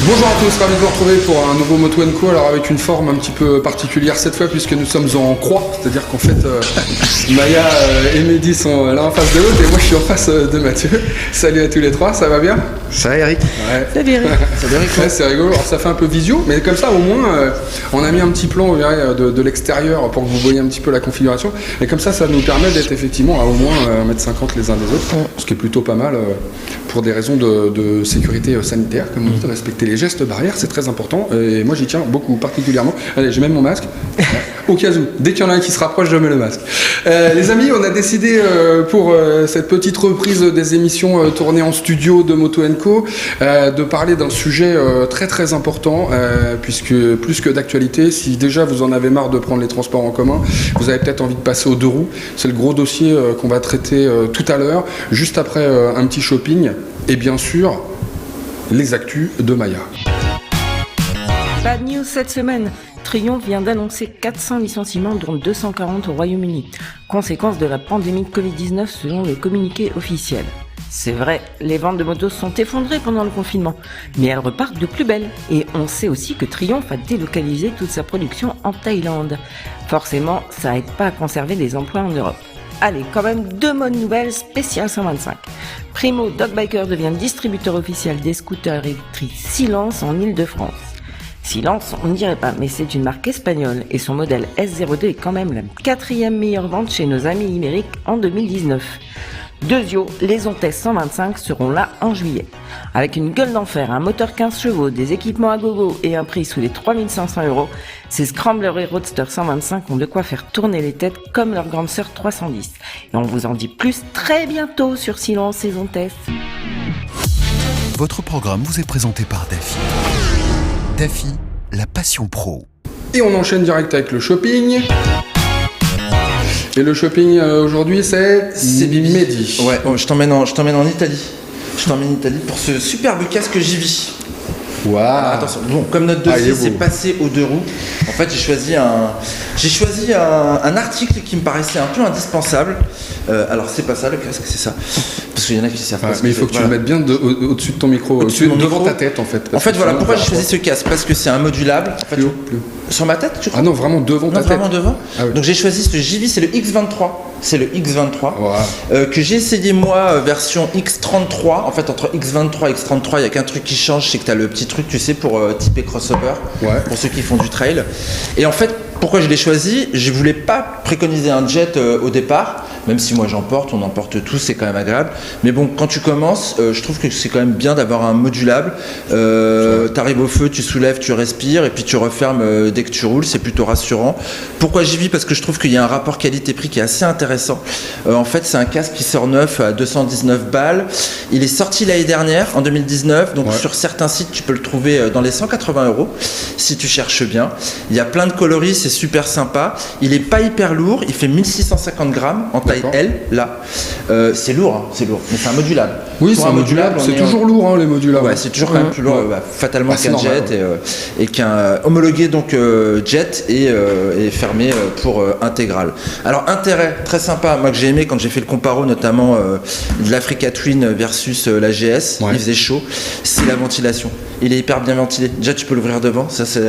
Bonjour à tous, ravi de vous retrouver pour un nouveau Moto & Co, alors avec une forme un petit peu particulière cette fois puisque nous sommes en croix, c'est-à-dire qu'en fait Maya et Mehdi sont l'un en face de l'autre et moi je suis en face de Mathieu. Salut à tous les trois, ça va bien? Ça va Eric? Ouais. Salut Eric. Salut Eric. Ouais, c'est rigolo, alors ça fait un peu visio, mais comme ça au moins on a mis un petit plan, vous verrez, de l'extérieur pour que vous voyez un petit peu la configuration, et comme ça nous permet d'être effectivement à au moins 1m50 les uns des autres, ce qui est plutôt pas mal pour des raisons de sécurité sanitaire, comme on dit, de respecter les gestes barrières, c'est très important, et moi j'y tiens beaucoup, particulièrement. Allez, j'ai même mon masque, au cas où, dès qu'il y en a un qui se rapproche, je mets le masque. Les amis, on a décidé pour cette petite reprise des émissions tournées en studio de Moto & Co, de parler d'un sujet très très important, puisque plus que d'actualité, si déjà vous en avez marre de prendre les transports en commun, vous avez peut-être envie de passer aux deux roues. C'est le gros dossier qu'on va traiter tout à l'heure, juste après un petit shopping, et bien sûr, les actus de Maya. Bad news cette semaine. Triumph vient d'annoncer 400 licenciements, dont 240 au Royaume-Uni. Conséquence de la pandémie de Covid-19 selon le communiqué officiel. C'est vrai, les ventes de motos sont effondrées pendant le confinement, mais elles repartent de plus belle. Et on sait aussi que Triumph a délocalisé toute sa production en Thaïlande. Forcément, ça aide pas à conserver des emplois en Europe. Allez, quand même deux bonnes nouvelles spéciales 125. Primo Dogbiker devient distributeur officiel des scooters électriques Silence en Ile-de-France. Silence, on ne dirait pas, mais c'est une marque espagnole et son modèle S02 est quand même la 4e meilleure vente chez nos amis ibériques en 2019. Deuxio, les Ontes 125 seront là en juillet. Avec une gueule d'enfer, un moteur 15 chevaux, des équipements à gogo et un prix sous les 3500 €, ces Scrambler et Roadster 125 ont de quoi faire tourner les têtes comme leur grande sœur 310. Et on vous en dit plus très bientôt sur Silence et Ontes. Votre programme vous est présenté par Daffy. Daffy, la passion pro. Et on enchaîne direct avec le shopping. Et le shopping aujourd'hui, c'est Mehdi. Ouais, je t'emmène en Italie. Je t'emmène en Italie pour ce superbe casque JV. Waouh. Attention, bon, comme notre dossier s'est passé aux deux roues, en fait j'ai choisi un article qui me paraissait un peu indispensable. Alors c'est pas ça le casque, c'est ça. Parce qu'il y en a qui savent pas. Mais il faut que tu le mettes bien au-dessus de ton micro, devant ta tête en fait. En fait voilà, pourquoi j'ai choisi ce casque? Parce que c'est un modulable. En fait, sur ma tête, tu crois? Ah non, vraiment devant ta tête. Vraiment devant. Ah oui. Donc j'ai choisi ce JV, c'est le X23. C'est le X23 wow. Que j'ai essayé moi version X33. En fait entre X23 et X33 il n'y a qu'un truc qui change, c'est que tu as le petit truc tu sais pour typer crossover, pour ceux qui font du trail. Et en fait pourquoi je l'ai choisi? Je voulais pas préconiser un jet au départ, même si moi j'en porte, on en porte tous, c'est quand même agréable. Mais bon, quand tu commences, je trouve que c'est quand même bien d'avoir un modulable. T'arrives au feu, tu soulèves, tu respires et puis tu refermes dès que tu roules, c'est plutôt rassurant. Pourquoi j'y vis? Parce que je trouve qu'il y a un rapport qualité-prix qui est assez intéressant. En fait, c'est un casque qui sort neuf à 219 balles. Il est sorti l'année dernière, en 2019, donc sur certains sites, tu peux le trouver dans les 180 € si tu cherches bien. Il y a plein de coloris, c'est super sympa. Il est pas hyper lourd, il fait 1650 grammes en taille L, là. C'est lourd, mais c'est un modulable. Oui, c'est un modulable, c'est toujours lourd, les modulables. Ouais, c'est toujours quand même plus lourd, fatalement qu'un jet, et qu'un homologué donc jet et fermé pour intégral. Alors, intérêt très sympa, moi que j'ai aimé quand j'ai fait le comparo, notamment de l'Africa Twin versus la GS, il faisait chaud, c'est la ventilation. Il est hyper bien ventilé. Déjà, tu peux l'ouvrir devant, ça c'est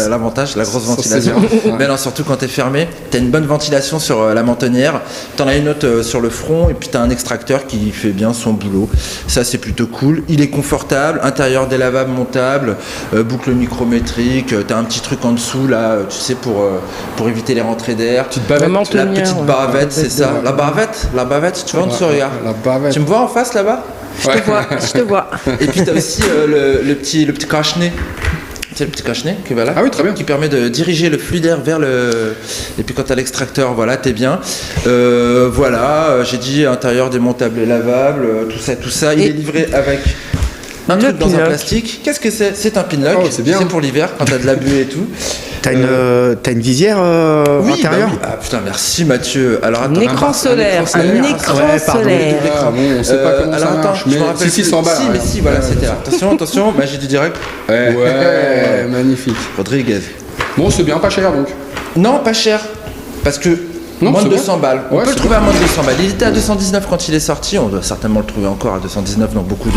l'avantage, la grosse ventilation. Mais non, surtout quand t'es fermé, t'as une bonne ventilation sur la mentonnière, t'en as une autre sur le front, et puis t'as un extracteur qui fait bien son boulot. Ça, c'est plutôt cool. Il est confortable, intérieur délavable, montable, boucle micrométrique, t'as un petit truc en dessous, là, tu sais, pour éviter les rentrées d'air. La petite bavette, c'est ça. La bavette, tu vois, en dessous, regarde. Tu me vois en face là-bas? Je te vois. Et puis t'as aussi le petit cache-nez. C'est le petit cache-nez qui va là, très bien. Qui permet de diriger le flux d'air vers le... Et puis quand t'as l'extracteur, voilà, t'es bien. J'ai dit intérieur démontable et lavable, tout ça. Il est livré avec un truc dans un plastique. Qu'est-ce que c'est? C'est un pinlock. C'est bien. C'est pour l'hiver quand t'as de la buée et tout. T'as une visière intérieure? Putain, merci Mathieu. Alors attends, un écran solaire. Ah bon, on sait pas comment ça marche. Je me rappelle si 100 balles. Si, voilà, c'était là. Attention, magie du direct. Ouais, magnifique. Rodriguez. Bon, c'est bien, pas cher donc. Non, pas cher. Parce que Non, moins de c'est 200 balles. On Ouais, peut le c'est trouver à moins de 200 balles. Il était à 219 quand il est sorti. On doit certainement le trouver encore à 219 dans beaucoup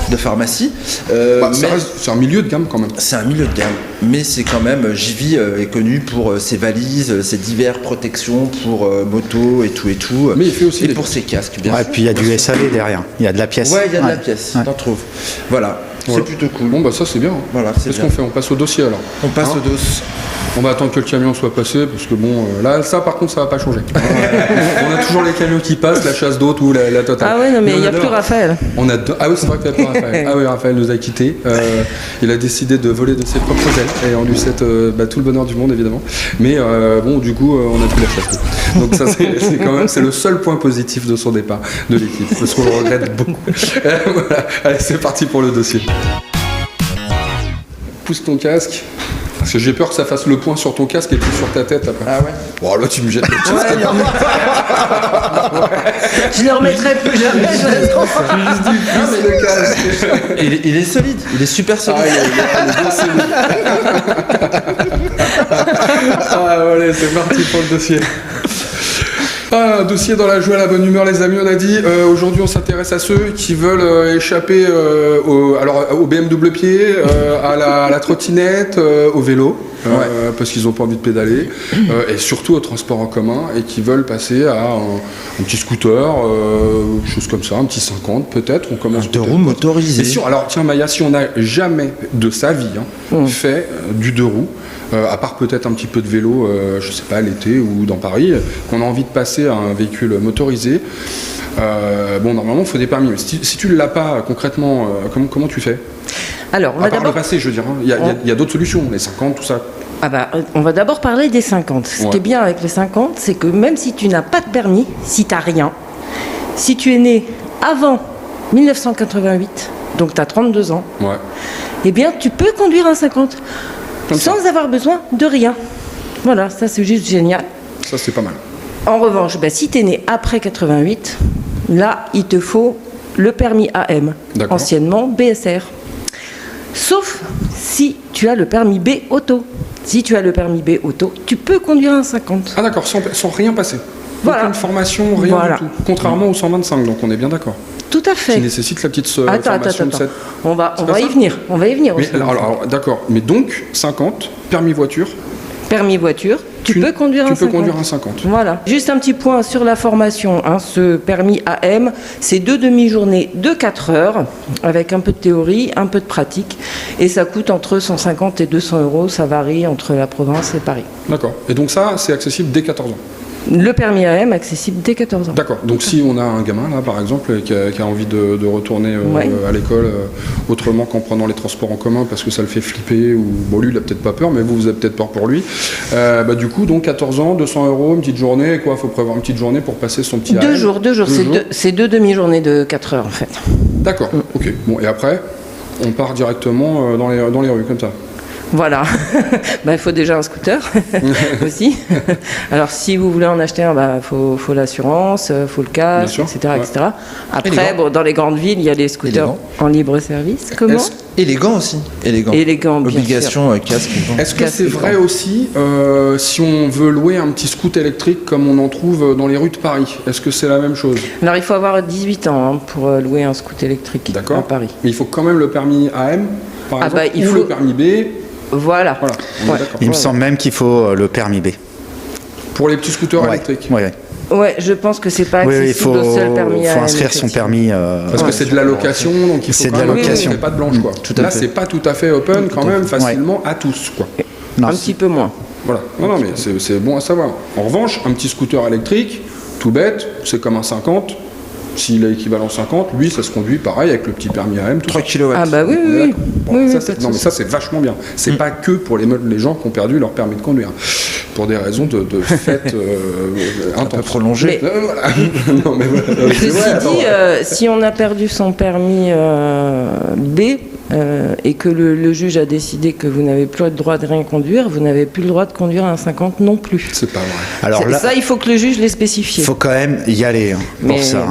de pharmacies. C'est un milieu de gamme quand même. C'est un milieu de gamme, mais c'est quand même, JV est connu pour ses valises, ses diverses protections pour moto et tout. Mais il fait aussi pour ses casques, bien sûr. Et puis il y a du SAV derrière, il y a de la pièce. Ouais, il y a de la pièce, t'en trouves. Voilà, c'est plutôt cool. Bon, bah ça c'est bien. Voilà, c'est Qu'est-ce qu'on fait? On passe au dossier alors. On passe au dos. On va attendre que le camion soit passé, parce que bon, là, ça par contre, ça va pas changer. On a toujours les camions qui passent, la chasse d'autres ou la totale. Ah ouais, non, mais il n'y a plus Raphaël. Ah oui, c'est vrai qu'il n'y a plus Raphaël. Ah oui, Raphaël nous a quittés. Il a décidé de voler de ses propres ailes, et on lui souhaite tout le bonheur du monde, évidemment. Mais bon, du coup, on a plus la chasse. Donc ça, c'est quand même, c'est le seul point positif de son départ de l'équipe, parce qu'on le regrette beaucoup. Voilà. Allez, c'est parti pour le dossier. Pousse ton casque. Parce que j'ai peur que ça fasse le point sur ton casque et puis sur ta tête après. Ah ouais. Bon, là tu me jettes le casque. Ouais, non, mais... Je ne remettrai plus jamais. Le casque. Il est solide, il est super solide. Il est bien solide. Allez, c'est parti pour le dossier. Un dossier dans la joie, la bonne humeur, les amis. On a dit aujourd'hui on s'intéresse à ceux qui veulent échapper au BMW pied, à la trottinette, au vélo, parce qu'ils n'ont pas envie de pédaler, et surtout au transport en commun, et qui veulent passer à un petit scooter, chose comme ça, un petit 50 peut-être. On commence deux roues motorisées. Alors tiens Maya, si on n'a jamais de sa vie fait du deux roues, à part peut-être un petit peu de vélo, je sais pas, l'été ou dans Paris, qu'on a envie de passer à un véhicule motorisé, normalement il faut des permis. Mais si tu ne l'as pas concrètement, comment tu fais? Alors, on va d'abord... le passé, je veux dire, il y a d'autres solutions, les 50, tout ça. Ah bah, on va d'abord parler des 50. Ce qui est bien avec les 50, c'est que même si tu n'as pas de permis, si tu n'as rien, si tu es né avant 1988, donc tu as 32 ans, eh bien tu peux conduire un 50 sans avoir besoin de rien. Voilà, ça c'est juste génial. Ça c'est pas mal. En revanche, si tu es né après 88, là il te faut le permis AM, anciennement BSR. Sauf si tu as le permis B auto. Si tu as le permis B auto, tu peux conduire un 50. Ah d'accord, sans rien passer. Voilà. Aucune formation, rien du tout. Contrairement au 125, donc on est bien d'accord. Tout à fait. Qui nécessite la petite formation de cette... On va y venir. On va y venir aussi. Alors, d'accord. Mais donc, 50, permis voiture. Permis voiture, tu peux conduire un 50. Tu peux conduire un 50. Voilà. Juste un petit point sur la formation. Ce permis AM, c'est 2 demi-journées de 4 heures, avec un peu de théorie, un peu de pratique. Et ça coûte entre 150 et 200 €. Ça varie entre la province et Paris. D'accord. Et donc ça, c'est accessible dès 14 ans. Le permis AM accessible dès 14 ans. D'accord. Donc si on a un gamin là par exemple qui a envie de retourner à l'école autrement qu'en prenant les transports en commun parce que ça le fait flipper ou lui il a peut-être pas peur mais vous avez peut-être peur pour lui. Du coup donc 14 ans, 200 €, une petite journée quoi. Faut prévoir une petite journée pour passer son petit. 2 jours. C'est 2 demi-journées de 4 heures en fait. D'accord. Ok. Bon et après on part directement dans les rues comme ça. Voilà, il faut déjà un scooter aussi. Alors si vous voulez en acheter un, faut l'assurance, faut le casque, etc. Après, dans les grandes villes, il y a les scooters en libre service. Comment? Élégant aussi. Élégant, bien obligation, sûr. casque. Est-ce que c'est vrai aussi si on veut louer un petit scooter électrique comme on en trouve dans les rues de Paris? Est-ce que c'est la même chose? Alors il faut avoir 18 ans pour louer un scooter électrique à Paris. Mais il faut quand même le permis AM, par exemple, il faut le permis B. Voilà. Il me semble même qu'il faut le permis B. Pour les petits scooters électriques. Ouais, je pense que c'est pas accessible au seul permis. Il faut inscrire son permis. Parce que c'est de la location, donc il faut de la location. C'est pas de blanche quoi. Là, c'est pas tout à fait open quand même, facilement à tous quoi. Un petit peu moins. Voilà. Non, mais c'est bon à savoir. En revanche, un petit scooter électrique, tout bête, c'est comme un 50. S'il est équivalent 50, lui, ça se conduit pareil avec le petit permis AM. 3 kW. Ah bah oui. Mais ça, c'est vachement bien. C'est pas que pour les gens qui ont perdu leur permis de conduire. Pour des raisons de fête un peu prolongées. Ceci dit, si on a perdu son permis B et que le juge a décidé que vous n'avez plus le droit de rien conduire, vous n'avez plus le droit de conduire un 50 non plus. C'est pas vrai. Alors là, ça, il faut que le juge l'ait spécifié. Il faut quand même y aller pour ça.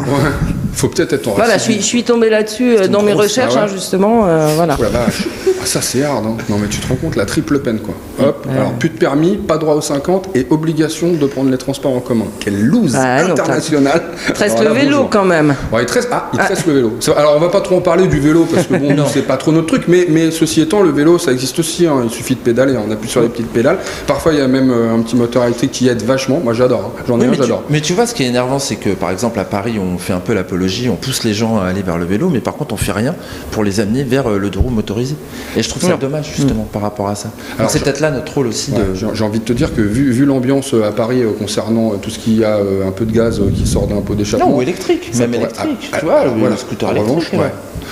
Faut peut-être être en Voilà, je suis tombé là-dessus dans mes recherches, justement. Voilà. Oh la vache. Ah, ça c'est hard, hein. Non mais tu te rends compte, la triple peine quoi. Hop, alors plus de permis, pas droit aux 50 et obligation de prendre les transports en commun. Quelle loose internationale. Il te reste le vélo quand même. Ouais, il te reste le vélo. Alors on va pas trop en parler du vélo parce que bon, c'est pas trop notre truc, mais ceci étant, le vélo ça existe aussi, hein. Il suffit de pédaler, on appuie sur les petites pédales. Parfois il y a même un petit moteur électrique qui aide vachement, moi j'adore, hein. J'en ai un, j'adore. Mais tu vois, ce qui est énervant, c'est que par exemple à Paris, on fait un peu l'apologie, on pousse les gens à aller vers le vélo, mais par contre on fait rien pour les amener vers le deux roues motorisé. Et je trouve ça dommage justement par rapport à ça. Alors c'est peut-être là notre rôle aussi j'ai envie de te dire que vu l'ambiance à Paris concernant tout ce qui a un peu de gaz qui sort d'un pot d'échappement. Non, ou électrique, même électrique, tu vois, le scooter électrique.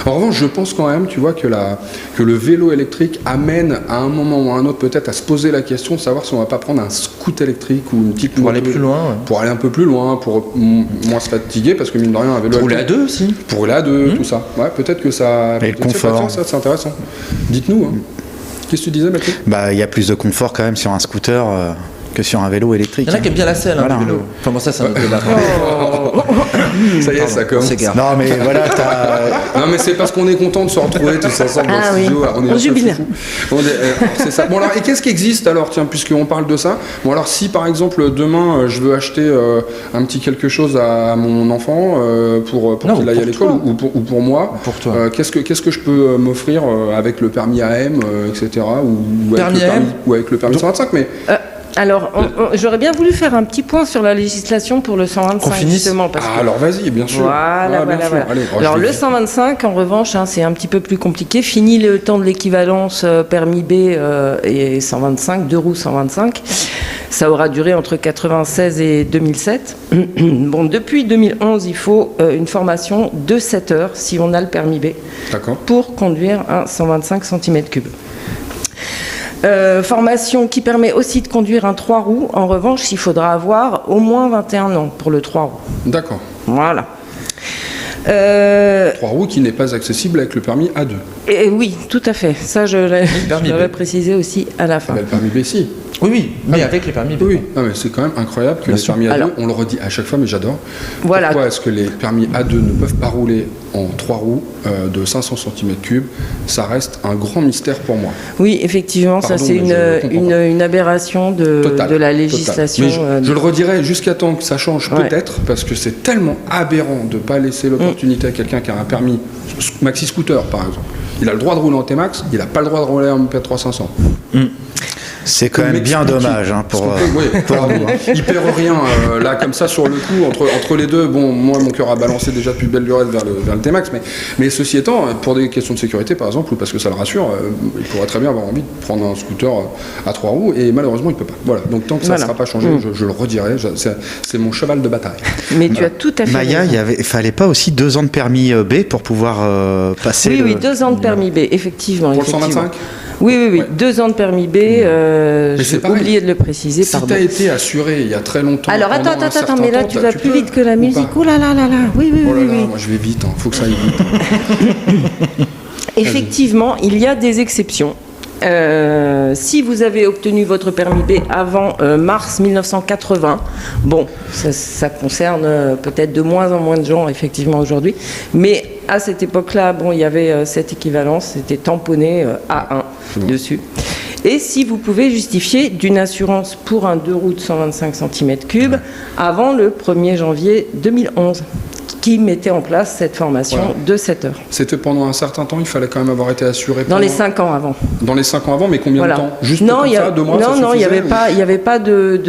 En revanche, je pense quand même, tu vois, que le vélo électrique amène à un moment ou à un autre peut-être à se poser la question de savoir si on va pas prendre un scooter électrique ou une petite pour aller plus loin. Pour aller un peu plus loin, pour moins se fatiguer, parce que mine de rien, un vélo pour rouler à deux aussi. Pour rouler à deux, tout ça. Ouais, peut-être que ça. Et le confort. Ça, c'est intéressant. Dites-nous. Hein. Qu'est-ce que tu disais, Mathieu ? Il y a plus de confort quand même sur un scooter que sur un vélo électrique. Il y en a qui aiment bien la selle, le vélo. Enfin, bon, ça, c'est un autre débat. Ça y est, ça commence. Non, mais voilà, Non, mais c'est parce qu'on est content de se retrouver tous ensemble dans le studio. On jubile. C'est ça. Bon, alors, et qu'est-ce qui existe alors, tiens, puisqu'on parle de ça ? Bon, alors, si par exemple, demain, je veux acheter un petit quelque chose à mon enfant pour qu'il aille à l'école ou pour moi, pour toi. Qu'est-ce que je peux m'offrir avec le permis AM, etc. ou avec le permis 125 mais... Alors, j'aurais bien voulu faire un petit point sur la législation pour le 125, justement. Parce que... alors vas-y, bien sûr. Voilà. Allez, alors, le 125, en revanche, c'est un petit peu plus compliqué. Fini le temps de l'équivalence permis B et 125, deux roues 125. Ça aura duré entre 96 et 2007. Bon, depuis 2011, il faut une formation de 7 heures, si on a le permis B, pour conduire un 125 cm3. Formation qui permet aussi de conduire un 3 roues. En revanche, il faudra avoir au moins 21 ans pour le 3 roues. D'accord. Voilà. 3 roues qui n'est pas accessible avec le permis A2. Et oui, tout à fait. Ça, je l'avais précisé aussi à la fin. Le permis B, si. Oui, mais avec les permis B. Oui, non, mais c'est quand même incroyable que les permis A2, on le redit à chaque fois, mais j'adore. Voilà. Pourquoi est-ce que les permis A2 ne peuvent pas rouler en 3 roues de 500 cm3 ? Ça reste un grand mystère pour moi. Oui, effectivement, ça c'est une aberration de la législation. Mais je le redirai jusqu'à temps que ça change, peut-être, parce que c'est tellement aberrant de ne pas laisser l'opportunité à quelqu'un qui a un permis maxi scooter, par exemple. Il a le droit de rouler en T-Max, il n'a pas le droit de rouler en MP3500. C'est quand même bien dommage pour nous. Il perd rien là comme ça sur le coup entre les deux. Bon, moi mon cœur a balancé déjà depuis belle lurette vers le T-Max, mais ceci étant, pour des questions de sécurité par exemple, ou parce que ça le rassure, il pourrait très bien avoir envie de prendre un scooter à 3 roues et malheureusement il peut pas. Voilà. Donc tant que ça ne sera pas changé, je le redirai. C'est mon cheval de bataille. Mais tu as tout à fait Maya, il fallait pas aussi 2 ans de permis B pour pouvoir passer. Oui, 2 ans de permis B, effectivement. Pour le 125. Oui, 2 ans de permis B, j'ai oublié de le préciser, si tu as été assuré il y a très longtemps... Alors attends, mais là tu vas plus vite que la musique, oh là là, oui. Moi je vais vite, faut que ça aille vite. Effectivement, il y a des exceptions. Si vous avez obtenu votre permis B avant mars 1980, bon, ça concerne peut-être de moins en moins de gens effectivement aujourd'hui, mais à cette époque-là, bon, il y avait cette équivalence, c'était tamponné A1 dessus. Et si vous pouvez justifier d'une assurance pour un 2 roues de 125 cm3 avant le 1er janvier 2011. Qui mettait en place cette formation de 7 heures. C'était pendant un certain temps, il fallait quand même avoir été assuré. Dans les 5 ans avant. Dans les 5 ans avant, mais combien de temps ? Juste 2 mois, Non, il n'y avait pas de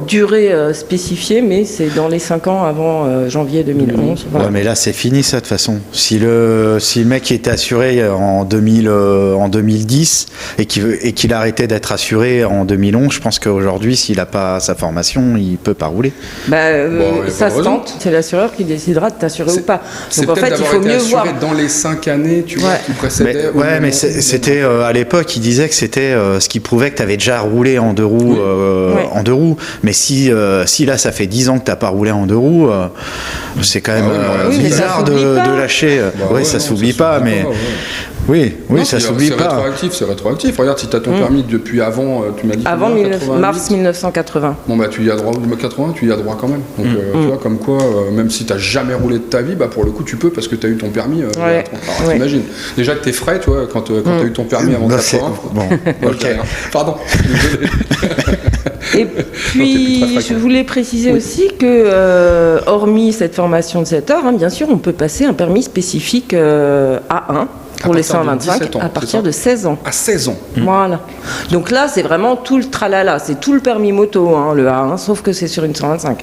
durée spécifiée, mais c'est dans les 5 ans avant janvier 2011. Voilà. Ouais, mais là, c'est fini ça de toute façon. Si le mec qui était assuré en 2010 et qu'il a arrêté d'être assuré en 2011, je pense qu'aujourd'hui, s'il n'a pas sa formation, il ne peut pas rouler. Ça se tente. C'est l'assureur qui décidera de t'assurer ou pas. Donc en fait, il faut mieux voir. Dans les 5 années, tu vois, qui précédaient. Mais c'était à l'époque, il disait que c'était ce qui prouvait que tu avais déjà roulé en 2 roues. En 2 roues. Mais si là, ça fait 10 ans que tu n'as pas roulé en 2 roues, c'est quand même bizarre de lâcher. Ça s'oublie pas, mais. Oui, Non, ça s'oublie pas. C'est rétroactif. Regarde, si tu as ton permis depuis avant, tu m'as dit Avant mars 1980. Bon, bah, tu y as droit, 80, tu y as droit quand même. Donc, tu vois, comme quoi, même si tu n'as jamais roulé de ta vie, bah, pour le coup, tu peux parce que tu as eu ton permis. T'imagines. Déjà que t'es frais, tu vois, quand tu as eu ton permis avant 80. Bon, ok. Pardon, désolé. Et puis, je voulais préciser aussi que, hormis cette formation de 7 heures, bien sûr, on peut passer un permis spécifique A1 pour les 125 à partir de 16 ans. À 16 ans. Voilà. Donc là, c'est vraiment tout le tralala, c'est tout le permis moto, le A1, sauf que c'est sur une 125.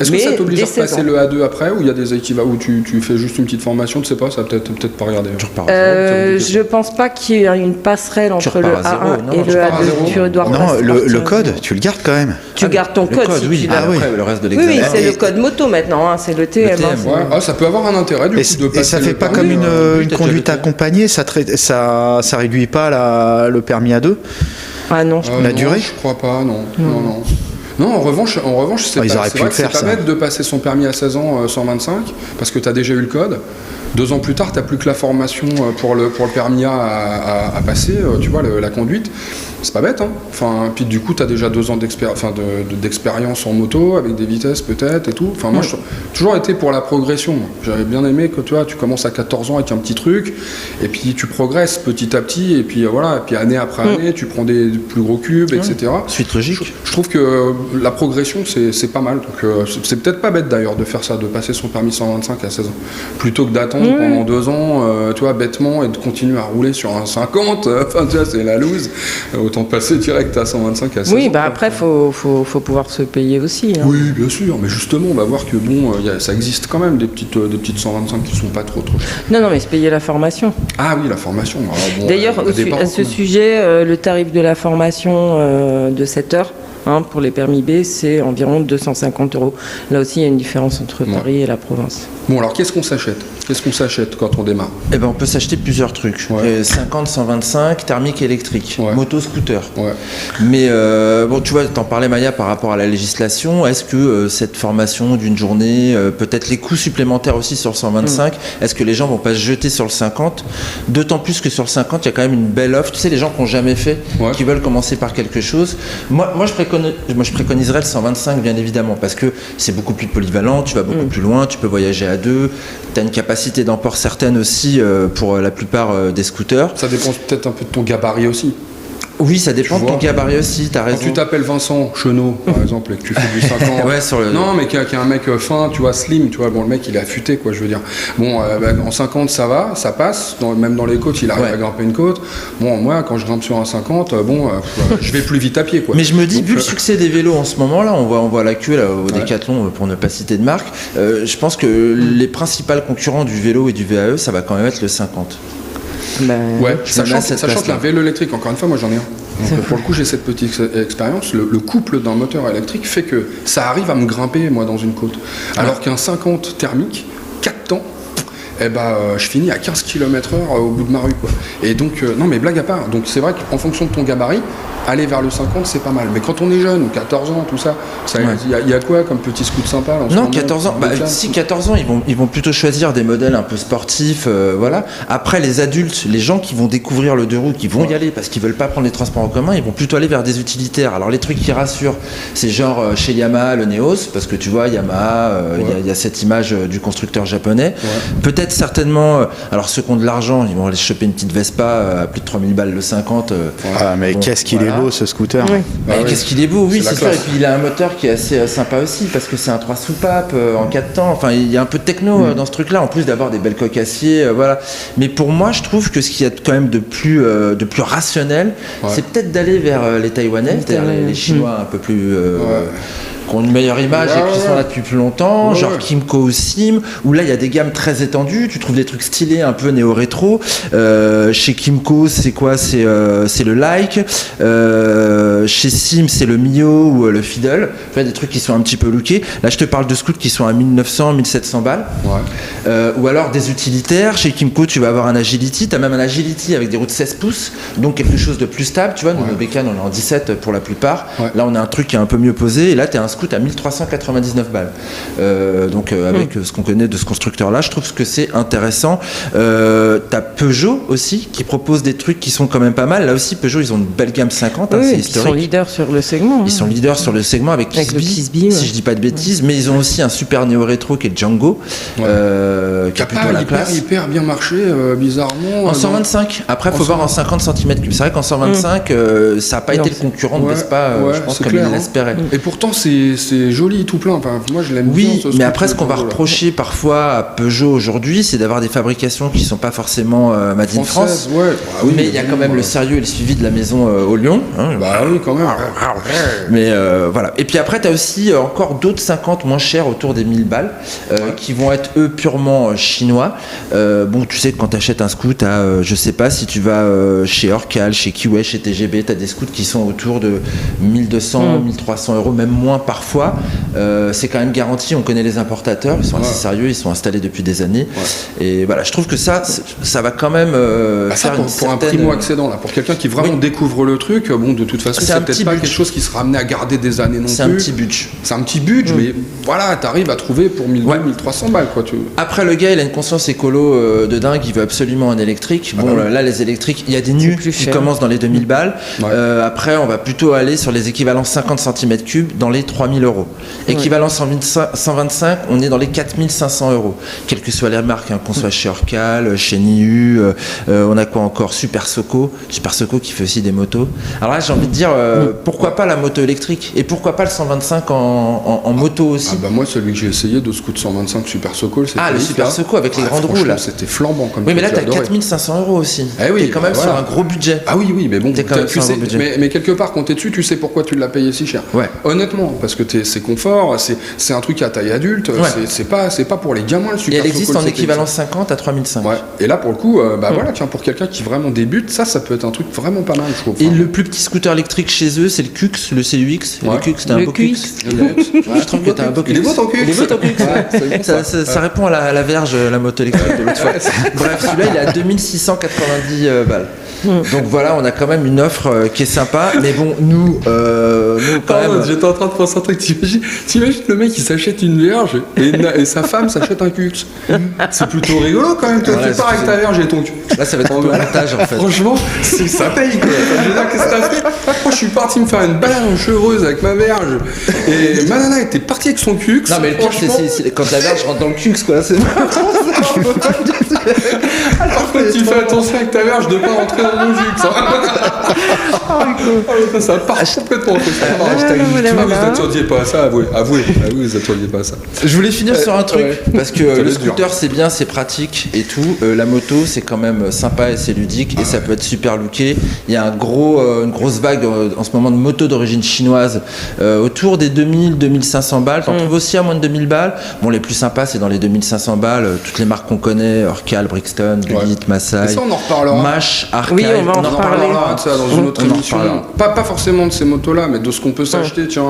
Est-ce que ça t'oblige à repasser le A2 après, ou il y a des équivalents où tu fais juste une petite formation, tu sais pas, ça peut-être pas regarder. Je pense pas qu'il y ait une passerelle entre le A1 et le A2. Tu dois le code, tu le gardes quand même. Tu gardes ton code si tu l'as. Le reste de l'examen. Oui, c'est le code moto maintenant, c'est le TM. Ça peut avoir un intérêt du coup de passer. Et ça fait pas comme une conduite accompagnée, ça réduit pas le permis à 2. Ah non, la durée. Je crois pas, non. Non, en revanche, c'est pas bête de passer son permis à 16 ans 125 parce que tu as déjà eu le code. 2 ans plus tard, tu n'as plus que la formation pour le permis A à passer, tu vois, la conduite. C'est pas bête, hein. Enfin, puis du coup, tu as déjà 2 ans d'expérience en moto, avec des vitesses peut-être et tout. Enfin, moi, j'ai toujours été pour la progression. J'avais bien aimé que tu commences à 14 ans avec un petit truc, et puis tu progresses petit à petit, et puis voilà, et puis année après année, tu prends des plus gros cubes, etc. Suite logique. Je trouve que la progression, c'est pas mal. Donc, c'est peut-être pas bête d'ailleurs de faire ça, de passer son permis 125 à 16 ans, plutôt que d'attendre pendant 2 ans, tu vois, bêtement, et de continuer à rouler sur un 50. Enfin, tu vois, c'est la loose. Autant passer direct à 125 à 16 ans. Oui, bah après, faut pouvoir se payer aussi. Hein. Oui, bien sûr, mais justement, on va voir que bon, ça existe quand même des petites 125 qui sont pas trop chères. Non, mais se payer la formation. Ah oui, la formation. Bon, d'ailleurs, à ce sujet, le tarif de la formation de 7 heures, pour les permis B, c'est environ 250 €. Là aussi, il y a une différence entre Paris et la province. Bon, alors qu'est-ce qu'on s'achète quand on démarre? Eh ben, on peut s'acheter plusieurs trucs. 50, 125, thermique électrique, moto, scooter. Mais bon, tu vois, t'en parlais, Maya, par rapport à la législation. Est-ce que cette formation d'une journée, peut-être les coûts supplémentaires aussi sur le 125, est-ce que les gens vont pas se jeter sur le 50? D'autant plus que sur le 50, il y a quand même une belle offre. Tu sais, les gens qui n'ont jamais fait, qui veulent commencer par quelque chose. Moi, je préconiserais le 125, bien évidemment, parce que c'est beaucoup plus polyvalent, tu vas beaucoup plus loin, tu peux voyager à 2, tu as une capacité d'emport certaine aussi pour la plupart des scooters. Ça dépend peut-être un peu de ton gabarit aussi. Oui, ça dépend de ton gabarit aussi, t'as raison. Quand tu t'appelles Vincent Chenot, par exemple, et que tu fais du 50... Non, mais qui est un mec fin, tu vois, slim, tu vois, bon, le mec, il est affûté, quoi, je veux dire. Bon, en 50, ça va, ça passe, même dans les côtes, il arrive à grimper une côte. Bon, moi, quand je grimpe sur un 50, je vais plus vite à pied, quoi. Mais je me dis, vu le succès des vélos en ce moment-là, on voit la queue là, au Décathlon, pour ne pas citer de marque, je pense que les principaux concurrents du vélo et du VAE, ça va quand même être le 50. Sachant que la vélo électrique, encore une fois, moi j'en ai un. Donc, pour le coup, j'ai cette petite expérience. Le couple d'un moteur électrique fait que ça arrive à me grimper, moi, dans une côte. Alors qu'un 50 thermique, 4 temps, je finis à 15 km/h au bout de ma rue, quoi. Et donc, non, mais blague à part. Donc, c'est vrai qu'en fonction de ton gabarit, aller vers le 50, c'est pas mal. Mais quand on est jeune, 14 ans, tout ça, il y a quoi comme petit scoot sympa là, Non, 14 ans. Si 14 ans, ils vont plutôt choisir des modèles un peu sportifs, voilà. Après, les adultes, les gens qui vont découvrir le 2 roues, qui vont y aller parce qu'ils veulent pas prendre les transports en commun, ils vont plutôt aller vers des utilitaires. Alors les trucs qui rassurent, c'est genre chez Yamaha le Neos, parce que tu vois, Yamaha, il y a cette image du constructeur japonais. Peut-être certainement, alors ceux qui ont de l'argent, ils vont aller choper une petite Vespa à plus de 3000 balles le 50. Mais qu'est-ce qu'il est beau ce scooter. Qu'est-ce qu'il est beau, oui, c'est sûr. Et puis il a un moteur qui est assez sympa aussi parce que c'est un 3 soupapes en 4 temps. Enfin, il y a un peu de techno dans ce truc-là, en plus d'avoir des belles coques acier, voilà. Mais pour moi, je trouve que ce qu'il y a quand même de plus rationnel, c'est peut-être d'aller vers les Taïwanais, c'est-à-dire les Chinois un peu plus qui ont une meilleure image et qui sont là depuis plus longtemps, genre Kymco ou Sim, où là il y a des gammes très étendues, tu trouves des trucs stylés un peu néo-rétro. Chez Kymco, c'est quoi? C'est le Like. Chez Sim, c'est le Mio ou le Fiddle. Enfin, des trucs qui sont un petit peu lookés. Là, je te parle de scouts qui sont à 1900, 1700 balles. Ou alors des utilitaires. Chez Kymco, tu vas avoir un Agility. Tu as même un Agility avec des roues de 16 pouces, donc quelque chose de plus stable. Tu vois, nous, nos bécanes, on est en 17 pour la plupart. Là, on a un truc qui est un peu mieux posé. Et là, tu as un scooter scoot à 1399 balles. Donc avec ce qu'on connaît de ce constructeur-là, je trouve que c'est intéressant. T'as Peugeot aussi qui propose des trucs qui sont quand même pas mal. Là aussi, Peugeot, ils ont une belle gamme 50, c'est historique. Ils sont leaders sur le segment. Ils sont leaders sur le segment avec Kisby, si je dis pas de bêtises, mais ils ont aussi un super néo-rétro qui est Django, qui a plutôt la classe. Hyper bien marché, bizarrement. En 125. Après, il faut voir en 50 cm3. C'est vrai qu'en 125, ça n'a pas été le concurrent de Vespa, je pense, comme il l'espérait. Et pourtant, c'est joli tout plein. Enfin, moi, je l'aime bien. Oui, mais après, ce qu'on va reprocher parfois à Peugeot aujourd'hui, c'est d'avoir des fabrications qui ne sont pas forcément made in France. Mais il y a quand même le sérieux et le suivi de la maison au Lyon. Bah oui, quand même. Mais voilà. Et puis après, tu as aussi encore d'autres 50 moins chers autour des 1000 balles qui vont être eux purement chinois. Bon, tu sais que quand tu achètes un scoot, je sais pas si tu vas chez Orcal, chez Kiway, chez TGB, tu as des scouts qui sont autour de 1200, 1300 euros, même moins parfois. C'est quand même garanti, on connaît les importateurs, ils sont assez sérieux, ils sont installés depuis des années. Et voilà, je trouve que ça va quand même faire pour un primo-accédant, là, pour quelqu'un qui vraiment découvre le truc, bon, de toute façon, c'est peut-être pas quelque chose qui sera amené à garder des années non plus. C'est un petit budget. C'est un petit budget, mais voilà, t'arrives à trouver pour 1200, 1300 balles, quoi. Après, le gars, il a une conscience écolo de dingue, il veut absolument un électrique. Bon, là, les électriques, il y a des nus qui commencent dans les 2000 balles. Après, on va plutôt aller sur les équivalents 50 cm3 dans les 3000 euros. Équivalent 125, on est dans les 4500 euros. Quelles que soient les marques, qu'on soit chez Orcal, chez Niu, on a quoi encore? Super Soco qui fait aussi des motos. Alors là, j'ai envie de dire, pourquoi pas la moto électrique? Et pourquoi pas le 125 en moto aussi? Moi, celui que j'ai essayé de Scoot 125 Super Soco, c'était le Super Soco avec les grandes roues là. C'était flambant comme Oui, mais là, t'as 4500 euros aussi. T'es quand même sur un gros budget. Ah oui, mais bon, t'es quand même sur un gros budget. Mais quelque part, quand t'es dessus, tu sais pourquoi tu l'as payé si cher. Honnêtement, parce que c'est confort, c'est un truc à taille adulte, c'est pas pour les gamins le Super Soco. Et elle existe en équivalent 50 à 3005. Et là, pour le coup, voilà, tiens, pour quelqu'un qui vraiment débute, ça peut être un truc vraiment pas mal, je trouve. Et le plus petit scooter électrique chez eux, c'est le QX, le CUX. Le QX, c'était un beau QX. Je trouve que t'as un beau QX. Il est beau ton QX. Ça répond à la verge, la moto électrique de l'autre fois. Bref, celui-là, il est à 2690 balles. Donc voilà, on a quand même une offre qui est sympa. Mais bon, nous quand même. J'étais en train de penser un truc. T'imagines le mec qui s'achète une verge et sa femme s'achète un QX. C'est plutôt rigolo quand même. Tu pars avec ta verge et ton QX. Là, ça va être un peu montage en fait. Franchement, ça paye quoi. Je veux dire, qu'est-ce que t'as fait? Moi, je suis parti me faire une balade en chevreuse avec ma verge. Et ma nana était partie avec son QX. Non, mais le pire, c'est quand la verge rentre dans le QX, quoi. C'est par contre, tu fais attention avec ta verge de pas rentrer dans mon QX. Ça part complètement. Vous attendiez pas à ça, avouez, vous attendiez pas à ça. Je voulais finir sur un truc, parce que le scooter, c'est bien, c'est pratique et tout. La moto, c'est quand même sympa et c'est ludique et ça peut être super looké. Il y a une grosse vague en ce moment de motos d'origine chinoise autour des 2000-2500 balles. T'en trouves aussi à moins de 2000 balles. Bon, les plus sympas, c'est dans les 2500 balles. Toutes les marques qu'on connaît, Orcal, Brixton, Bullitt, Massai, ça, on en reparlera. Mash, Archive. Oui, on va en reparlera de ça dans une autre émission. Pas forcément de ces motos-là, mais de ce qu'on peut s'acheter. Tiens,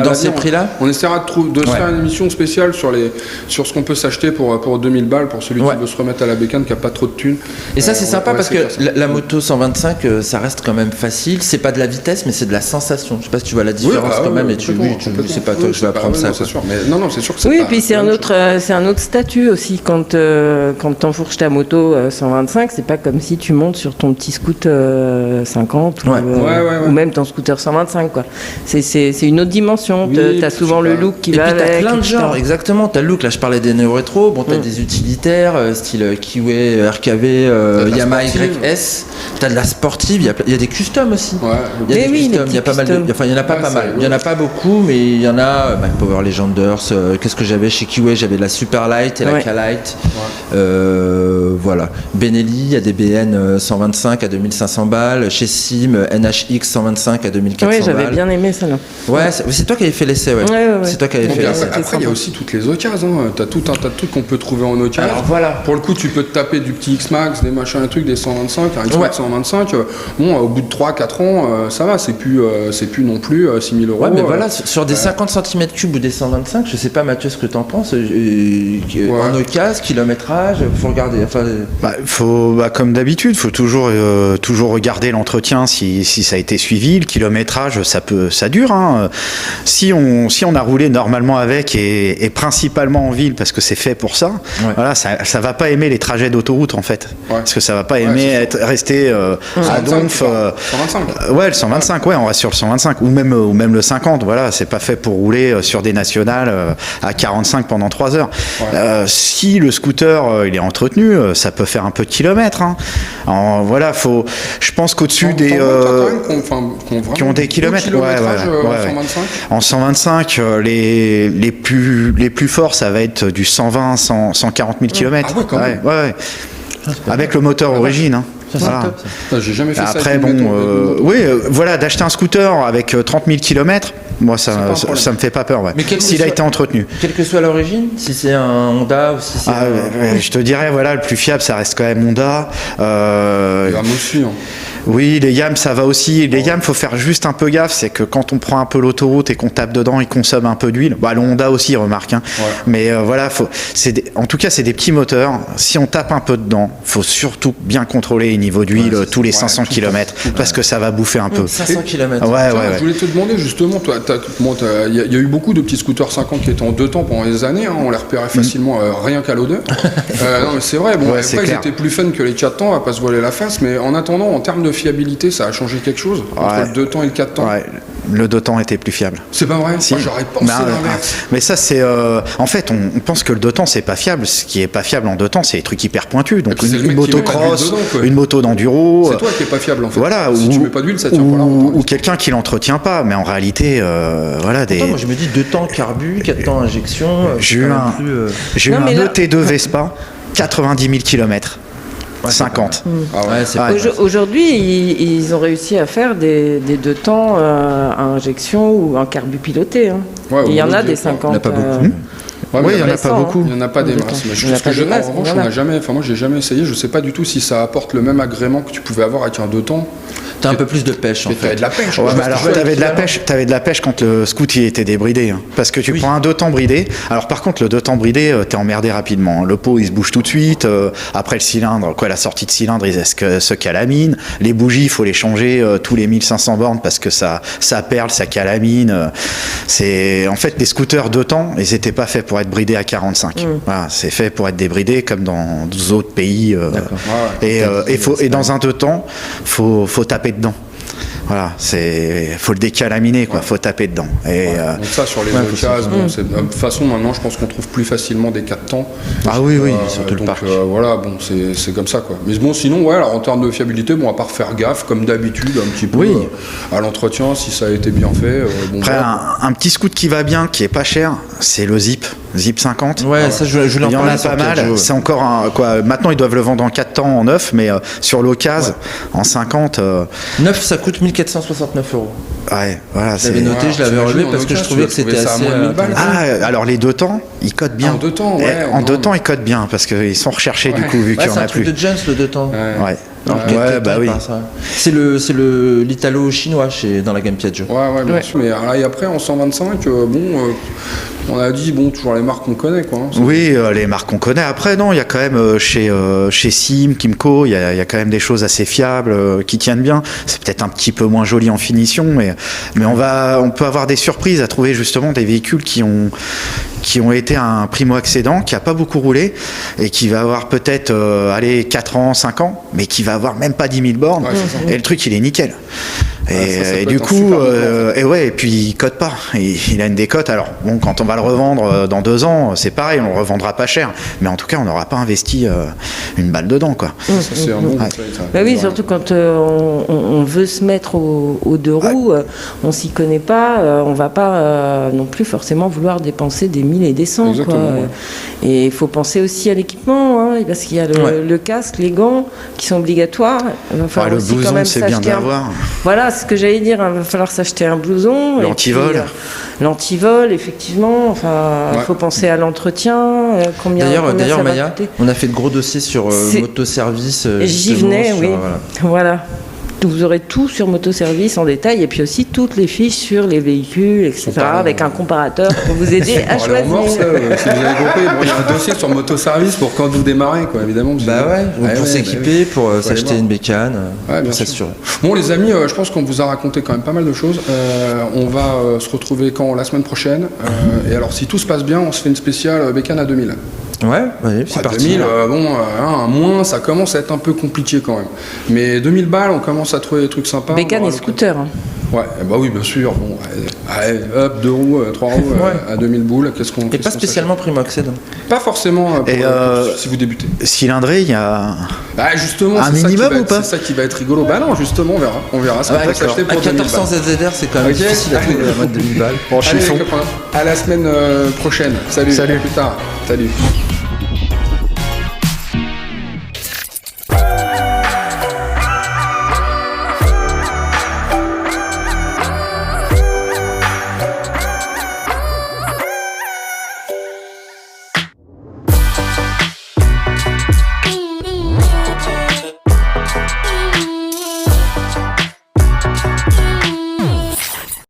dans ces prix-là, on essaiera de faire une émission spéciale sur ce qu'on peut s'acheter pour 2000 balles pour celui qui veut se remettre à la bécane, qui a pas trop de thunes. Et ça, c'est sympa parce que la moto 125, ça reste quand même facile. C'est pas de la vitesse, mais c'est de la sensation. Je sais pas si tu vois la différence quand même. Et c'est pas toi que je vais apprendre ça. C'est sûr. Mais non, c'est sûr que c'est oui, et puis c'est un autre statut aussi quand t'enfourches ta moto 125. C'est pas comme si tu montes sur ton petit scooter 50 ou même ton scooter 125 quoi. C'est une autre dimension. T'as souvent le look qui va avec. T'as plein de genres, exactement. T'as le look. Là, je parlais des néo-rétro. Bon, t'as des utilitaires style Kiway, RKV, Yamaha YS. T'as de la sportive. Il y a des customs aussi. Il y a des customs. Il y a pas mal de. Enfin, il y en a pas mal. Il y en a pas beaucoup, mais il y en a. Power Legenders. Qu'est-ce que j'avais chez Kiway? J'avais de la Super Light et la K-Light. Voilà. Benelli, il y a des BN 125 à 2500 balles. Chez Sim, NHX 125 à 2400 balles. Oui, j'avais bien aimé ça là. Ouais, c'est toi qui avais fait l'essai, C'est toi qui avais fait l'essai. Après, il y a aussi toutes les occasions. T'as tout un tas de trucs qu'on peut trouver en occasion. Alors voilà. Pour le coup, tu peux te taper du petit X-Max, des machins, un truc, des 125, un X-Max 125. Bon, au bout de 3-4 ans, ça va, c'est plus non plus 6000 euros. Ouais, mais voilà, sur des 50 cm3 ou des 125, je sais pas, Mathieu, ce que t'en penses. En occasion, km kilométrage, faut regarder. Comme d'habitude, faut toujours regarder l'entretien si ça a été suivi. Le kilométrage, ça dure. Hein. Si on a roulé normalement avec et principalement en ville parce que c'est fait pour ça, voilà, ça va pas aimer les trajets d'autoroute en fait, parce que ça va pas aimer rester à Donf. 125. Ouais, le 125. Ouais, on reste sur le 125 ou même le 50. Voilà, c'est pas fait pour rouler sur des nationales à 45 pendant 3 heures. Ouais. Si le scooter il est entretenu, ça peut faire un peu de kilomètres. Hein. Voilà, je pense qu'au-dessus des qui ont des kilomètres, en 125, les plus forts, ça va être du 120, 140 000 km. Ah ouais, quand même. Ouais. Avec le moteur origine. Hein. Voilà. Top, ça. J'ai jamais fait ça. Après, d'acheter un scooter avec 30 000 km, moi, ça me fait pas peur. Ouais. Mais s'il a été entretenu. Quelle que soit l'origine, si c'est un Honda ou si c'est. Je te dirais, le plus fiable, ça reste quand même Honda. Aussi, hein. Oui, les Yam, ça va aussi. Les Yam, faut faire juste un peu gaffe. C'est que quand on prend un peu l'autoroute et qu'on tape dedans, il consomme un peu d'huile. Le Honda aussi, remarque. Hein. Ouais. Mais en tout cas, c'est des petits moteurs. Si on tape un peu dedans, faut surtout bien contrôler les niveaux d'huile tous les 500 km parce que ça va bouffer un peu. 500 km. Je voulais te demander justement, toi, il y a eu beaucoup de petits scooters 50 qui étaient en 2 temps pendant des années. Hein. On les repérait facilement rien qu'à l'odeur. Non, mais c'est vrai. Bon, après, ils étaient plus fun que les 4 temps. On va pas se voiler la face. Mais en attendant, en termes de fiabilité, ça a changé quelque chose entre le 2 temps et le 4 temps. Ouais. Le 2 temps était plus fiable. C'est pas vrai. Moi, j'aurais pensé l'inverse. Mais ça, c'est en fait, on pense que le 2 temps c'est pas fiable. Ce qui est pas fiable en 2 temps, c'est les trucs hyper pointus. Donc une motocross, une moto d'enduro. C'est toi qui est pas fiable en fait. Voilà. Si tu mets pas d'huile, ça tient pas longtemps. Ou quelqu'un qui l'entretient pas. Mais en réalité, moi je me dis 2 temps carbu, 4 temps injection. J'ai eu un ET2 Vespa, 90 000 km. 50. Aujourd'hui, ils ont réussi à faire des 2 temps à injection ou un carbu piloté. Hein. Il y en a des 50. Il n'y en a pas beaucoup. Il n'y en a pas beaucoup. Il n'y en a pas des masses. Mais en revanche, moi, j'ai jamais essayé. Je sais pas du tout si ça apporte le même agrément que tu pouvais avoir avec un 2 temps. T'as un peu plus de pêche en fait. T'avais de la pêche. Ouais, mais alors t'avais de la pêche quand le scoot il était débridé. Hein. Parce que tu prends un 2 temps bridé. Alors par contre le 2 temps bridé, t'es emmerdé rapidement. Le pot il se bouge tout de suite. Après le cylindre, la sortie de cylindre, il se calamine. Les bougies, il faut les changer tous les 1500 bornes parce que ça perle, ça calamine. C'est en fait les scooters 2 temps, ils étaient pas faits pour être bridés à 45. Voilà, c'est fait pour être débridé comme dans d'autres pays. Et dans un 2 temps, faut taper dedans. Voilà, faut le décalaminer, quoi. Faut taper dedans. Donc ça, sur les occasions, de toute façon, maintenant, je pense qu'on trouve plus facilement des 4 temps. Ah oui, surtout le parc. Voilà, bon, c'est comme ça, quoi. Mais bon, sinon, alors, en termes de fiabilité, à part faire gaffe, comme d'habitude, un petit peu à l'entretien, si ça a été bien fait. Après, un petit scoot qui va bien, qui est pas cher, c'est le Zip 50. Ouais, ça, je il y en a pas mal. C'est encore maintenant, ils doivent le vendre en 4 temps, en 9, mais sur l'occasion, en 50. 9, ça coûte 1469 €. Ouais, voilà. Je l'avais noté, je l'avais relevé parce que je trouvais que c'était assez. Alors les 2 temps, ils codent bien. En 2 temps, en 2 temps, ils codent bien parce qu'ils sont recherchés du coup, vu qu'il y en a plus. C'est un truc de Jones, le 2 temps. Ouais. Oui. C'est l'italo chinois dans la gamme Piaggio. Ouais, bien sûr. Mais et après en 125, on a dit toujours les marques qu'on connaît, quoi. Hein, oui, les marques qu'on connaît. Après non, il y a quand même chez Sim, Kymco, il y a quand même des choses assez fiables qui tiennent bien. C'est peut-être un petit peu moins joli en finition, mais on peut avoir des surprises à trouver justement des véhicules qui ont été un primo-accédant, qui a pas beaucoup roulé et qui va avoir peut-être 4 ans, 5 ans, mais qui va avoir même pas 10 000 bornes. Et le truc, il est nickel. Et du coup, et puis il cote pas. Il a une décote. Alors bon, quand on va le revendre dans 2 ans, c'est pareil, on le revendra pas cher. Mais en tout cas, on n'aura pas investi une balle dedans, quoi. Ça, c'est un bon conseil, ça. Oui, surtout quand on veut se mettre aux 2 roues, on s'y connaît pas, on va pas non plus forcément vouloir dépenser des 1000 et des 100. Et il faut penser aussi à l'équipement, parce qu'il y a le casque, les gants qui sont obligatoires. Il va falloir le aussi blouson, quand même c'est bien d'avoir. Voilà, ce que j'allais dire, il va falloir s'acheter un blouson. L'antivol. L'antivol, effectivement. Il faut penser à l'entretien. D'ailleurs, Maya, on a fait de gros dossiers sur Motoservice. J'y venais, oui. Voilà. Vous aurez tout sur Motoservice en détail et puis aussi toutes les fiches sur les véhicules, etc. avec un comparateur pour vous aider à choisir. Si vous avez compris, il y a un dossier sur Motoservice pour quand vous démarrez, quoi, évidemment. Pour s'équiper, pour s'acheter une bécane, pour s'assurer. Bon, les amis, je pense qu'on vous a raconté quand même pas mal de choses. On va se retrouver la semaine prochaine. Et alors, si tout se passe bien, on se fait une spéciale bécane à 2000. C'est parti. 2000, un moins, ça commence à être un peu compliqué quand même. Mais 2000 balles, on commence à trouver des trucs sympas. Bécane et scooter. Ouais, bah oui, bien sûr. Bon, allez, hop, 2 roues, 3 roues à 2000 boules. Et pas spécialement primo-accès. Pas forcément si vous débutez. Cylindré, il y a justement, un minimum ou pas? C'est ça qui va être rigolo. Bah non, justement, on verra. Ça va s'acheter pour 1400 ZZR, c'est quand même difficile à trouver à moins de 2000 balles. Allez, les copains, à la semaine prochaine. Salut. À plus tard. Salut.